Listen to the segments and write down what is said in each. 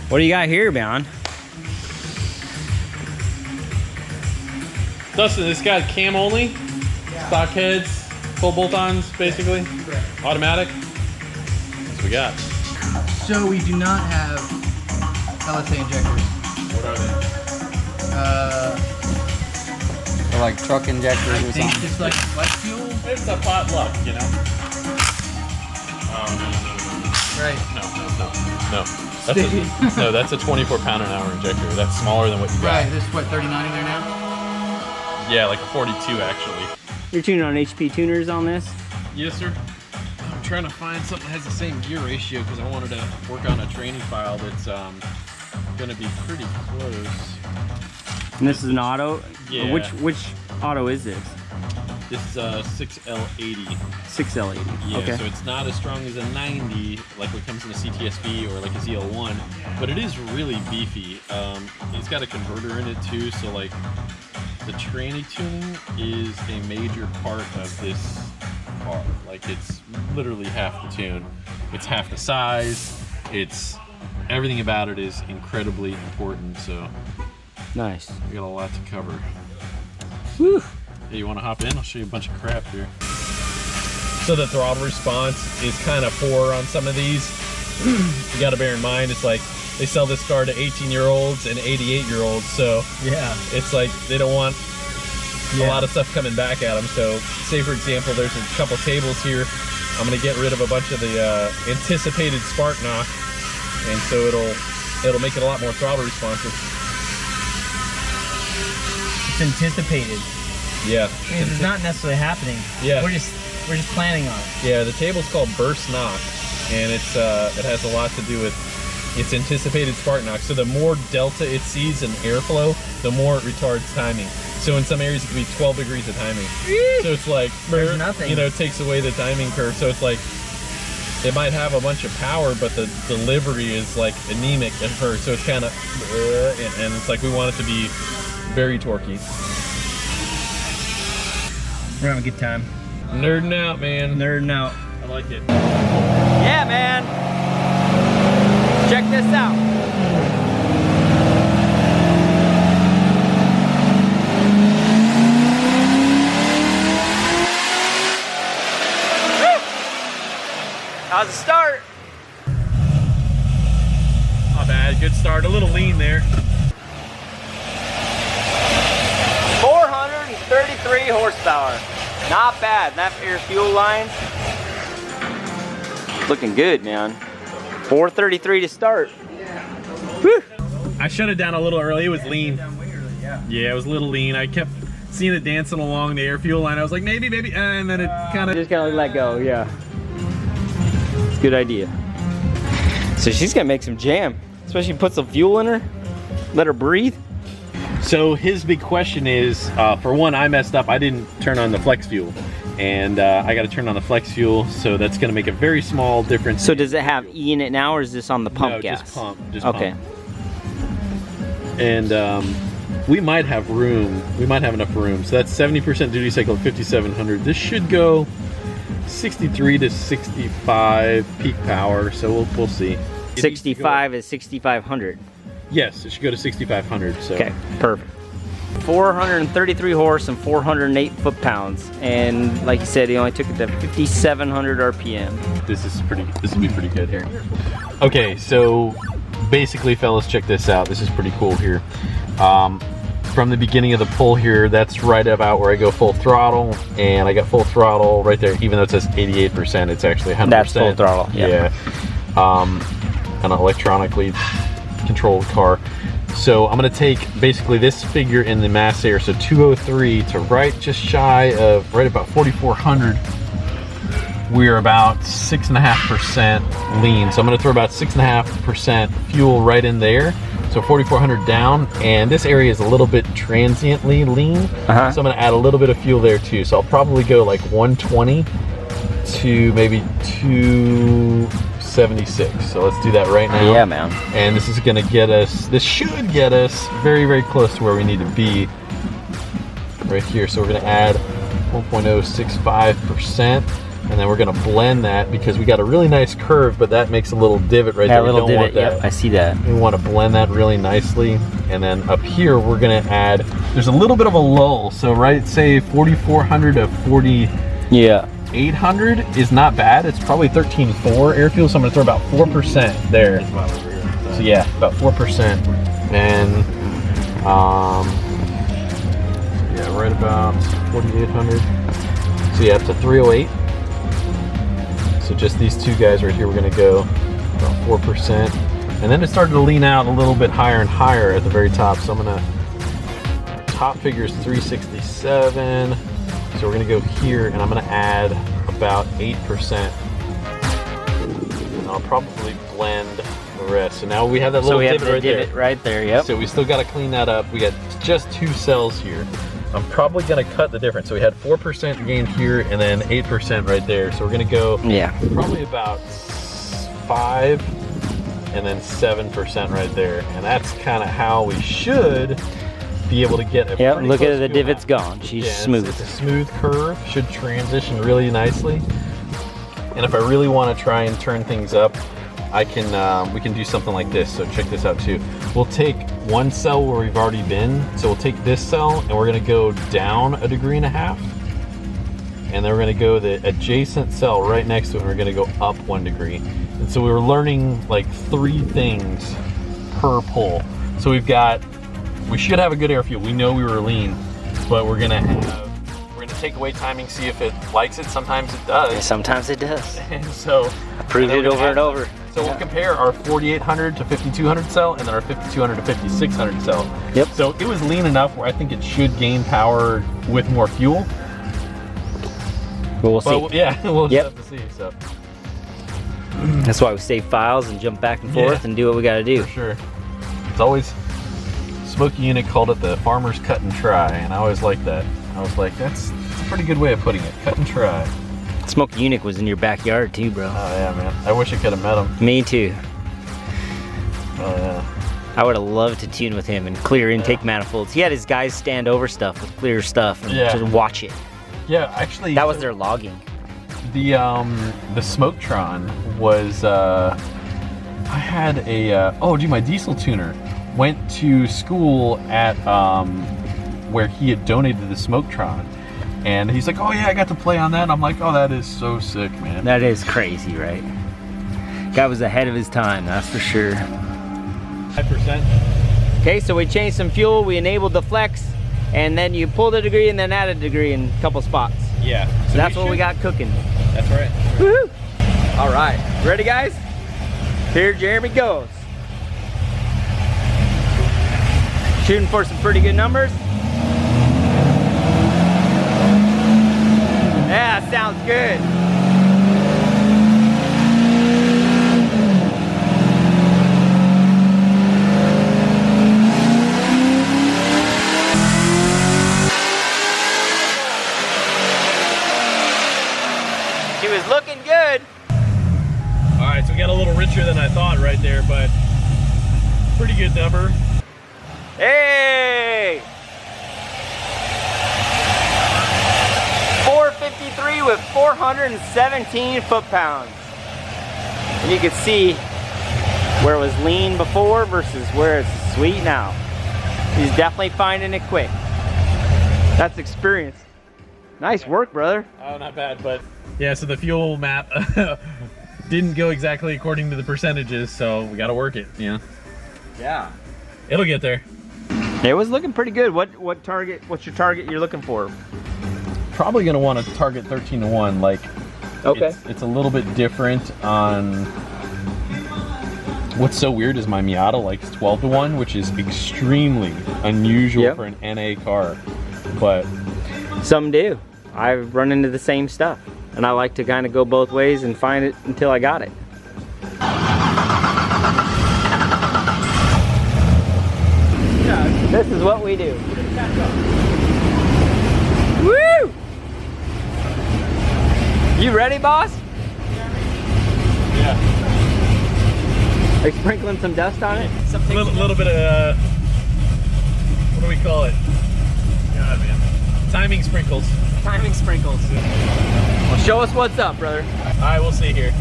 What do you got here, man? Dustin, this guy's cam only, stock heads, full bolt-ons, basically. Correct. Automatic. That's what we got. So we do not have LSA injectors. What are they? Or like truck injectors I or think something? just like flex fuel. It's a potluck, you know. Right. No. That's a 24 pound an hour injector. That's smaller than what you got. Right. This is what 39 in there now. Yeah, like a 42 actually. You're tuning on HP tuners on this? Yes, sir. I'm trying to find something that has the same gear ratio because I wanted to work on a training file that's going to be pretty close. And this is an auto? Yeah. Which auto is this? This is a 6L80. 6L80. Yeah, Okay. so it's not as strong as a 90 like what comes in a CTSV or like a ZL1, but it is really beefy. It's got a converter in it too, so like the tranny tuning is a major part of this car. Like it's literally half the tune. It's half the size. It's everything about it is incredibly important. So Nice. we got a lot to cover. Woo. Hey, you want to hop in? I'll show you a bunch of crap here. So the throttle response is kind of poor on some of these. You got to bear in mind, it's like they sell this car to 18-year-olds and 88-year-olds. So Yeah. it's like they don't want a lot of stuff coming back at them. So say for example, there's a couple tables here. I'm gonna get rid of a bunch of the anticipated spark knock, and so it'll make it a lot more throttle responsive. It's anticipated. Yeah. Because it's not necessarily happening. Yeah. We're just planning on it. Yeah, the table's called burst knock, and it has a lot to do with its anticipated spark knock. So the more delta it sees in airflow, the more it retards timing. So in some areas it can be 12 degrees of timing. So it's like, There's nothing. you know, it takes away the timing curve. So it's like, it might have a bunch of power, but the delivery is like anemic at first. So it's kind of, and it's like we want it to be very torquey. We're having a good time. Nerding out, man. Nerding out. I like it. Yeah, man. Check this out. How's the start? Not bad. Good start. A little lean there. 433 horsepower. Not bad. That air fuel line, looking good, man. 433 to start. Woo. I shut it down a little early. It was lean. Yeah, it was a little lean. I kept seeing it dancing along the air fuel line. I was like, maybe, and then it kind of Just gotta let go, yeah. It's a good idea. So she's gonna make some jam, especially put some fuel in her, let her breathe. So his big question is, for one, I messed up. I didn't turn on the flex fuel, and I got to turn on the flex fuel. So that's going to make a very small difference. So does it have E in it now, or is this on the pump No, gas? just pump. Just okay. pump. And we might have room. We might have enough room. So that's 70% duty cycle at 5,700. This should go 63 to 65 peak power. So we'll see. 65 is 6,500. Yes, it should go to 6,500. So. Okay, perfect. 433 horse and 408 foot-pounds, and like you said, he only took it to 5,700 RPM. This will be pretty good here. Okay, so basically, fellas, check this out. This is pretty cool here. From the beginning of the pull here, that's right about where I go full throttle, and I got full throttle right there. Even though it says 88%, it's actually 100%. That's full throttle. Yeah. An electronically controlled car. So I'm going to take basically this figure in the mass air, so 203 to right just shy of right about 4,400. We're about 6.5% lean, so I'm going to throw about 6.5% fuel right in there, so 4,400 down, and this area is a little bit transiently lean, so I'm going to add a little bit of fuel there too. So I'll probably go like 120 to maybe 276. So let's do that right now. Yeah, man. And this is gonna get us, this should get us very, very close to where we need to be right here. So we're gonna add 1.065%. And then we're gonna blend that because we got a really nice curve, but that makes a little divot right there. That little we don't divot, want that. yep, I see that. We want to blend that really nicely. And then up here, we're gonna add, there's a little bit of a lull. So right, say 4,400 to 4,800 is not bad. It's probably 13.4 air fuel, so I'm gonna throw about 4% there. So yeah, about 4%. And yeah, right about 4,800. So yeah, up to 308. So just these two guys right here, we're gonna go about 4%. And then it started to lean out a little bit higher and higher at the very top. So I'm gonna, top figure is 367. So we're gonna go here and I'm gonna add about 8%. And I'll probably blend the rest. So now we have that little divot right there, yep. So we still gotta clean that up. We got just 2 cells here. I'm probably gonna cut the difference. So we had 4% gained here and then 8% right there. So we're gonna go probably about 5 and then 7% right there. And that's kind of how we should be able to get a pretty look close at the fuel divot's map. gone. She's Yeah, smooth. It's a smooth curve, should transition really nicely. And if I really want to try and turn things up, I can we can do something like this. So check this out too. We'll take one cell where we've already been. So we'll take this cell and we're gonna go down 1.5 degrees. And then we're gonna go the adjacent cell right next to it and we're gonna go up 1 degree. And so we were learning like 3 things per pull. So we should have a good air fuel. We know we were lean, but we're gonna take away timing, see if it likes it. Sometimes it does. Yeah, sometimes it does. And so I proved it over and over. So we'll compare our 4,800 to 5,200 cell and then our 5,200 to 5,600 cell. Yep. So it was lean enough where I think it should gain power with more fuel. But we'll see. But yeah, we'll just have to see. So that's why we save files and jump back and forth and do what we got to do. for sure. It's always, Smokey Unit called it the farmer's cut and try, and I always liked that. I was like, that's a pretty good way of putting it, cut and try. Smokey Unit was in your backyard too, bro. Oh yeah, man. I wish I could have met him. Me too. Oh yeah. I would have loved to tune with him and clear intake manifolds. He had his guys stand over stuff with clear stuff and just watch it. Yeah, actually. That was their logging. The Smoketron was, I had a, my diesel tuner went to school at, where he had donated the Smoketron. And he's like, oh yeah, I got to play on that. And I'm like, oh, that is so sick, man. That is crazy, right? Guy was ahead of his time, that's for sure. 5%. Okay, so we changed some fuel, we enabled the flex, and then you pulled a degree and then added a degree in a couple spots. Yeah. So that's what we got cooking. That's right. Woohoo! All right, ready guys? Here Jeremy goes. Shooting for some pretty good numbers. Yeah, sounds good. She was looking good. All right, so we got a little richer than I thought right there, but pretty good number. Hey! 453 with 417 foot-pounds. And you can see where it was lean before versus where it's sweet now. He's definitely finding it quick. That's experience. Nice work, brother. Oh, not bad, but yeah, so the fuel map didn't go exactly according to the percentages, so we got to work it, you know? Yeah. It'll get there. It was looking pretty good. What's your target you're looking for? Probably going to want to target 13 to 1. Like, okay. It's a little bit different on. What's so weird is my Miata likes 12 to 1, which is extremely unusual for an NA car. But some do. I've run into the same stuff, and I like to kind of go both ways and find it until I got it. This is what we do. Woo! You ready, boss? yeah, Are you sprinkling some dust on it? a little bit of what do we call it? God, man, timing sprinkles. timing sprinkles. Well, show us what's up, brother. All right, we'll see here.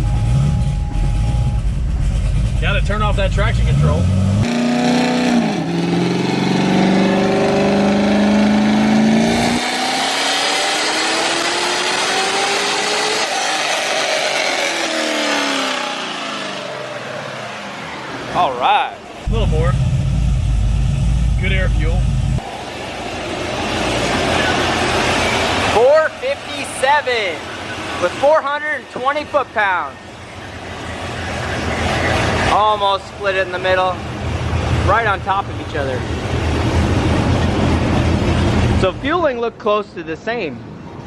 Gotta turn off that traction control. All right. A little more. Good air fuel. 457 with 420 foot-pounds. Almost split it in the middle, right on top of each other. So fueling looked close to the same.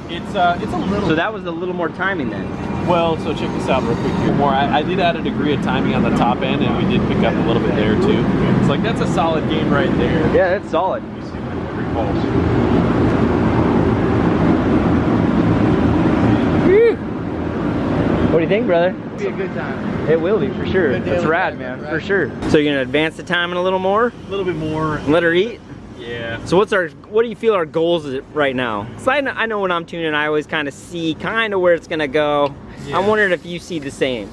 It's a little. So that was a little more timing then. Well, so check this out real quick here. More, I did add a degree of timing on the top end, and we did pick up a little bit there too. It's like that's a solid gain right there. Yeah, that's solid. You see that 3 volts. What do you think, brother? It'll be a good time. It will be for sure. Good That's daily rad, drive, man, right? for sure. So you're gonna advance the timing a little more, A little bit more. let her eat. Yeah. So what do you feel our goals is right now? So I know when I'm tuning, I always kind of see where it's gonna go. Yeah. I'm wondering if you see the same.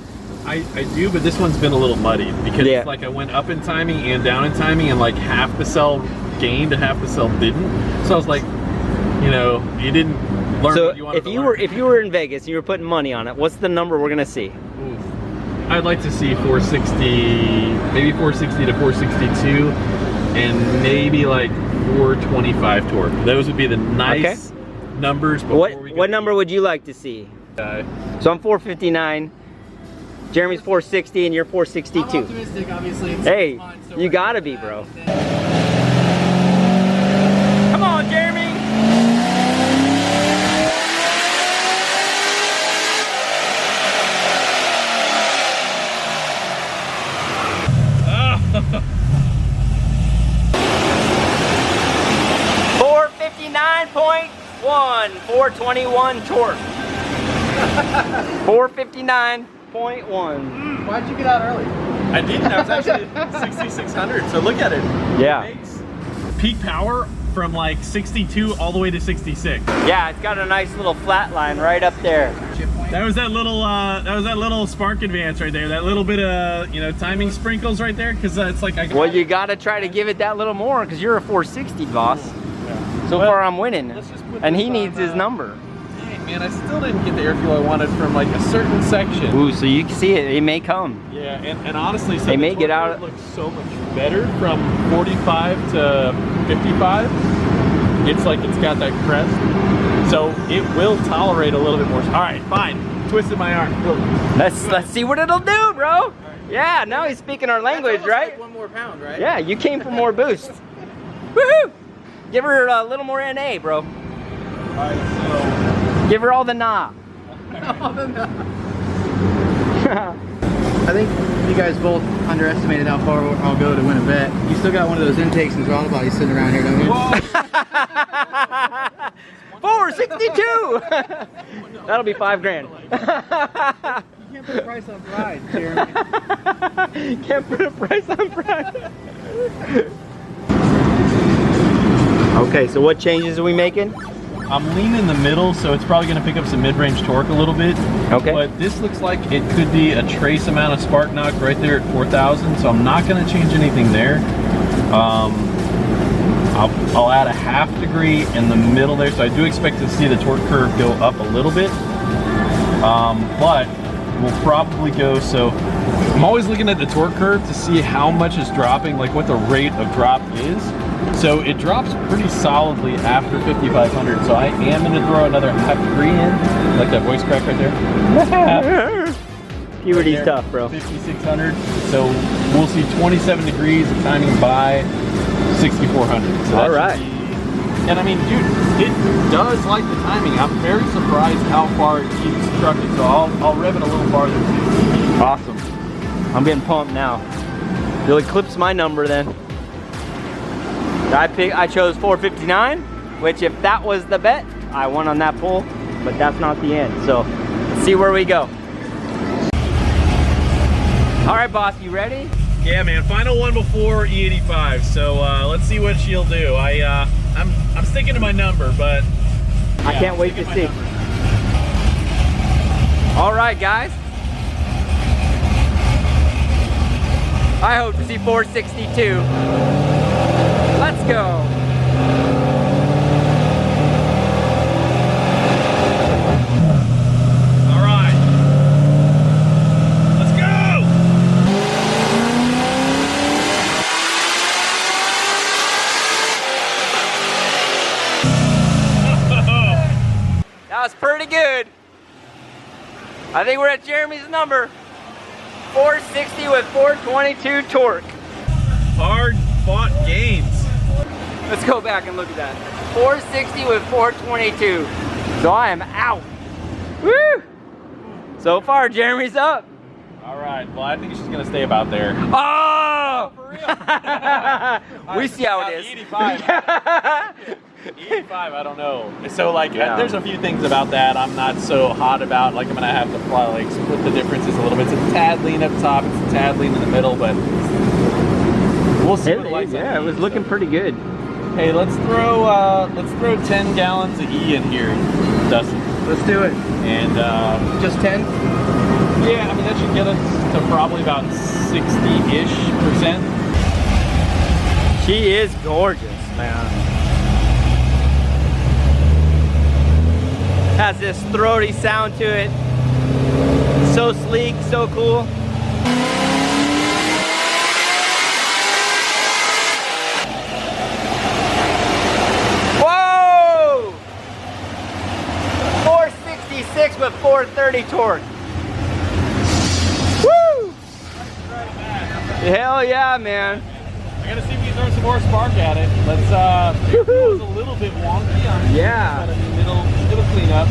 I do, but this one's been a little muddy because Yeah. it's like I went up in timing and down in timing, and like half the cell gained and half the cell didn't. So I was like, you know, you didn't learn So what you wanted if to you learn. were in Vegas and you were putting money on it, what's the number we're gonna see? Oof. I'd like to see 460, maybe 460 to 462, and maybe like 425 torque. Those would be the nice numbers. What number would you like to see? So I'm 459. Jeremy's 460 and you're 462. I'm optimistic, obviously. It's Hey, mine, so you we're gotta gonna be, do bro. that. Come on, Jeremy. .1, 421 torque. 459.1. Why'd you get out early? I didn't. I was actually 6,600. So look at it. Yeah. It makes peak power from like 62 all the way to 66. Yeah, it's got a nice little flat line right up there. That was that little spark advance right there. That little bit of timing sprinkles right there, because it's like I. Well, you gotta try to give it that little more because you're a 460 boss. Yeah. So Well, far I'm winning, let's just put and this he on, needs his number. Dang, man, I still didn't get the air fuel I wanted from like a certain section. Ooh, so you can see it. It may come. Yeah, and honestly, so They the may get torque out- looks so much better from 45 to 55. It's like it's got that crest, so it will tolerate a little bit more. All right, fine. Twisted my arm. Let's see what it'll do, bro. Yeah, now he's speaking our language, That's almost right? like 1 more pound, right? Yeah, you came for more boost. Woohoo! Give her a little more NA, bro. All right, Give her all the nah. I think you guys both underestimated how far I'll go to win a bet. You still got one of those intakes and throttle bodies sitting around here, don't you? 462. That'll be $5 grand. You can't put a price on pride, Jeremy. Can't put a price on pride. Okay, so what changes are we making? I'm leaning the middle, so it's probably going to pick up some mid-range torque a little bit. Okay. But this looks like it could be a trace amount of spark knock right there at 4,000, so I'm not going to change anything there. I'll add a ½ degree in the middle there, so I do expect to see the torque curve go up a little bit. But we'll probably go, so I'm always looking at the torque curve to see how much is dropping, like what the rate of drop is. So it drops pretty solidly after 5,500, so I am going to throw another ½ degree in, like that voice crack right there. Puberty's tough, bro. 5,600, so we'll see 27 degrees of timing by 6,400. So All right. And I mean, dude, it does like the timing. I'm very surprised how far it keeps trucking, so I'll rev it a little farther too. Awesome. I'm getting pumped now. You'll eclipse my number then. I chose 459, which if that was the bet, I won on that pull, but that's not the end. So let's see where we go. All right, boss, you ready? Yeah, man, final one before E85. So let's see what she'll do. I'm sticking to my number, but I can't wait to see. All right, guys. I hope to see 462. Let's go. All right. Let's go. That was pretty good. I think we're at Jeremy's number. 460 with 422 torque. Hard fought gains. Let's go back and look at that. 460 with 422. So I am out. Woo! So far, Jeremy's up. All right. Well, I think she's gonna stay about there. Oh! For real? We see how it is. 85. 85, I don't know. So like, Yeah. there's a few things about that I'm not so hot about. Like I'm gonna have to like split the differences a little bit. It's a tad lean up top, it's a tad lean in the middle, but we'll see. Yeah, it was looking pretty good. Hey, let's throw 10 gallons of E in here, Dustin. Let's do it. And Just 10? yeah, I mean that should get us to probably about 60-ish%. She is gorgeous, man. Has this throaty sound to it. So sleek, so cool. Whoa! 466 with 430 torque. Woo! Hell yeah, man. I gotta see if we can throw some more spark at it. Let's it was a little bit wonky on it. Yeah. But I mean it'll clean up.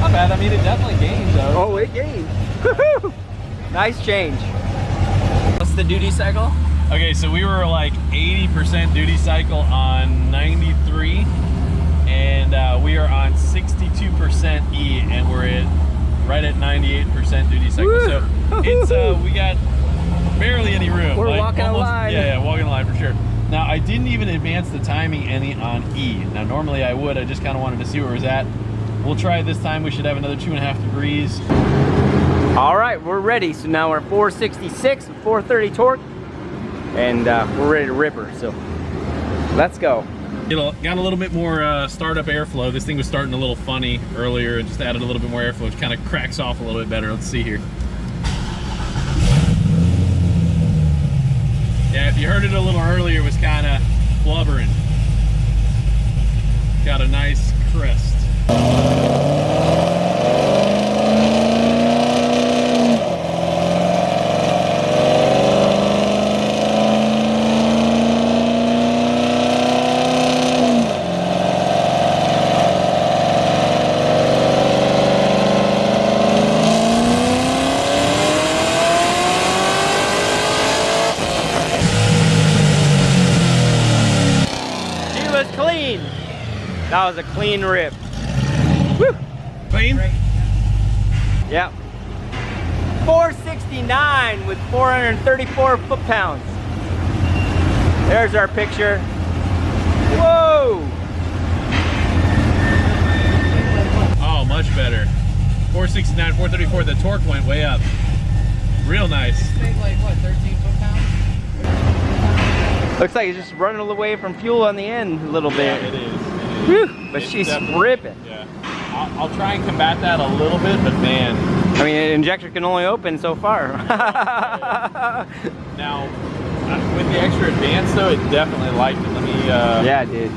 Not bad. I mean it definitely gained though. Oh, it gained. Nice change. What's the duty cycle? Okay, so we were like 80% duty cycle on 93 and we are on 62% E and we're right at 98% duty cycle. Woo! So it's we got barely any room. We're like, walking a line. Yeah, walking a line for sure. Now I didn't even advance the timing any on E. Now normally I would, I just kind of wanted to see where it was at. We'll try it this time. We should have another 2.5 degrees. All right, we're ready. So now we're at 466 with 430 torque, and we're ready to rip her. So let's go. Got a little bit more startup airflow. This thing was starting a little funny earlier. Just added a little bit more airflow, which kind of cracks off a little bit better. Let's see here. Yeah, if you heard it a little earlier, it was kind of blubbering. Got a nice crest. Clean. That was a clean rip. Woo. Clean? Yep. 469 with 434 foot-pounds. There's our picture. Whoa! Oh, much better. 469, 434. The torque went way up. Real nice. Make like what, 13 foot-pounds? Looks like it's just running away from fuel on the end a little bit. Yeah, it is. Whew, but It's she's definitely- ripping. Yeah. I'll try and combat that a little bit, but man. I mean, an injector can only open so far. Now, with the extra advance though, it definitely liked it. Let me, Yeah, dude.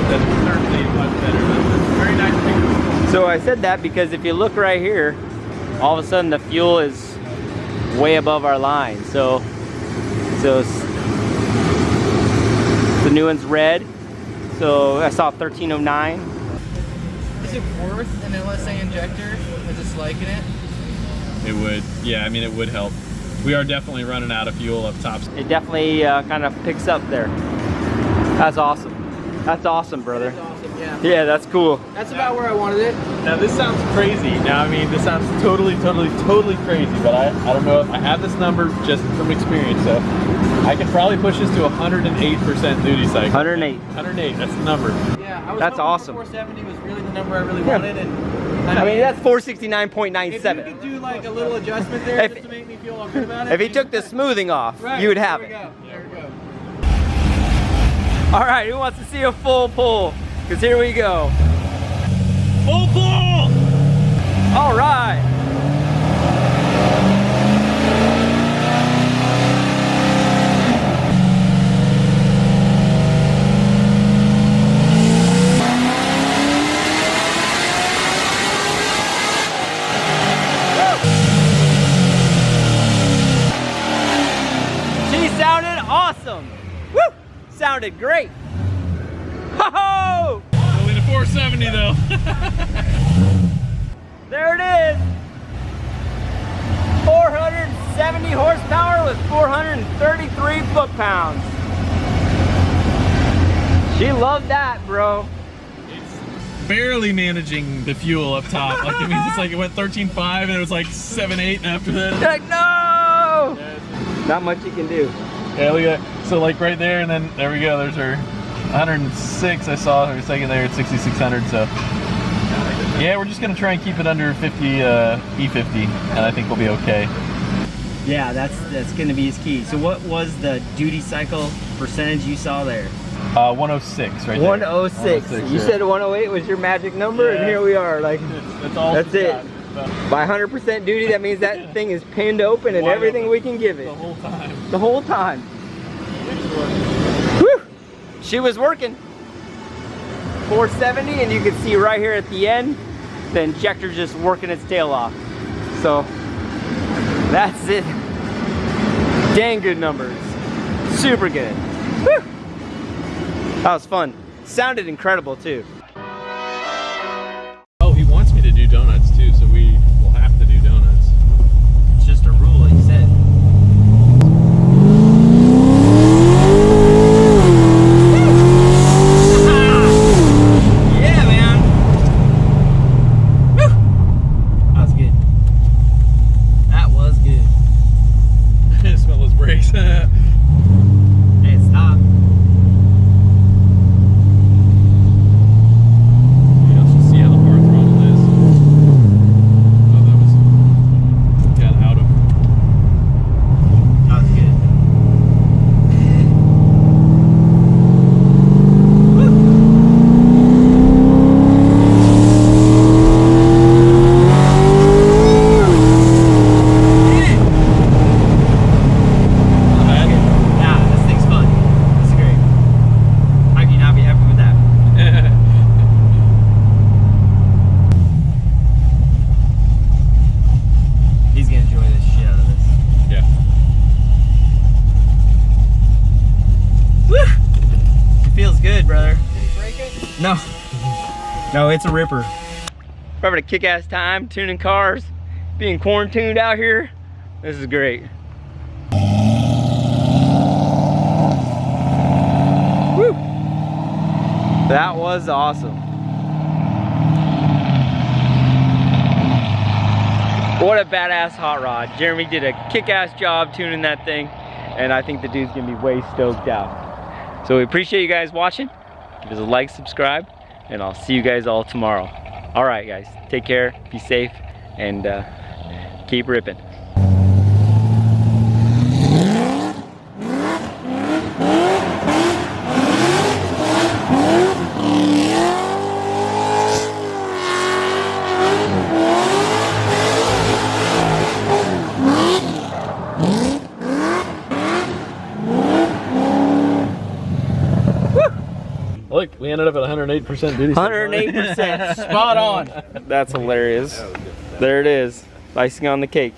that's certainly much better. That's very nice picture. So I said that because if you look right here, all of a sudden the fuel is way above our line. So the new one's red. So I saw 1309. Is it worth an LSA injector? Is it liking it? It would, yeah, I mean, it would help. We are definitely running out of fuel up top. It definitely kind of picks up there. That's awesome. That's awesome, brother. That's awesome, yeah. Yeah, that's cool. That's about where I wanted it. Now this sounds crazy. Now, I mean, this sounds totally crazy, but I don't know if I have this number just from experience, so I could probably push this to 108% duty cycle. 108. 108, that's the number. Yeah, That's awesome. 470 was really the number I really wanted, and I mean, that's if 469.97. you could do like a little adjustment there If- just to make me feel all good about it. If he took the smoothing off, right, you would have there it. we go. There we go. All right, who wants to see a full pull? Because here we go. Full pull! All right. She sounded awesome. Woo! Sounded great. Ho-ho! Only the 470 though. There it is. 470 horsepower with 433 foot-pounds. She loved that, bro. Barely managing the fuel up top. Like, I mean, it's like it went 13.5 and it was like 7.8 after that. Like, no! Not much you can do. Yeah, look at that. So like right there, and then there we go. There's her 106. I saw her second there at 6,600. So yeah, we're just gonna try and keep it under 50 E50, and I think we'll be okay. Yeah, that's gonna be his key. So what was the duty cycle percentage you saw there? 106 right there. 106. You yeah. said 108 was your magic number, and Yeah. here we are. Like, That's all. that's she's it. got. So, by 100% duty, that means that thing is pinned open and Wide everything open. we can give it. the whole time. The whole time. Whew. She was working. 470, and you can see right here at the end, the injector just working its tail off. So that's it. Dang good numbers. Super good. Whew. That was fun. Sounded incredible too. Oh, he wants me to do donuts too, so we will have to do donuts. It's just a rule, he said. Yeah, man. Whew. That was good. That was good. Smell those brakes. Hey, it stopped. Let's just see how the bar throttle is. Oh, that was out of. That was good. Yeah, this thing's fun. This is great. How can you not be happy with that? He's gonna enjoy the shit out of this. Yeah. Woo! It feels good, brother. No. No, it's a ripper. We're having a kick-ass time tuning cars, being quarantined out here. This is great. Woo! That was awesome. What a badass hot rod. Jeremy did a kick-ass job tuning that thing, and I think the dude's gonna be way stoked out. So we appreciate you guys watching. Give us a like, subscribe, and I'll see you guys all tomorrow. All right, guys, take care, be safe, and keep ripping. Look, we ended up at 108% duty. 108%, spot on. That's hilarious. There it is, icing on the cake.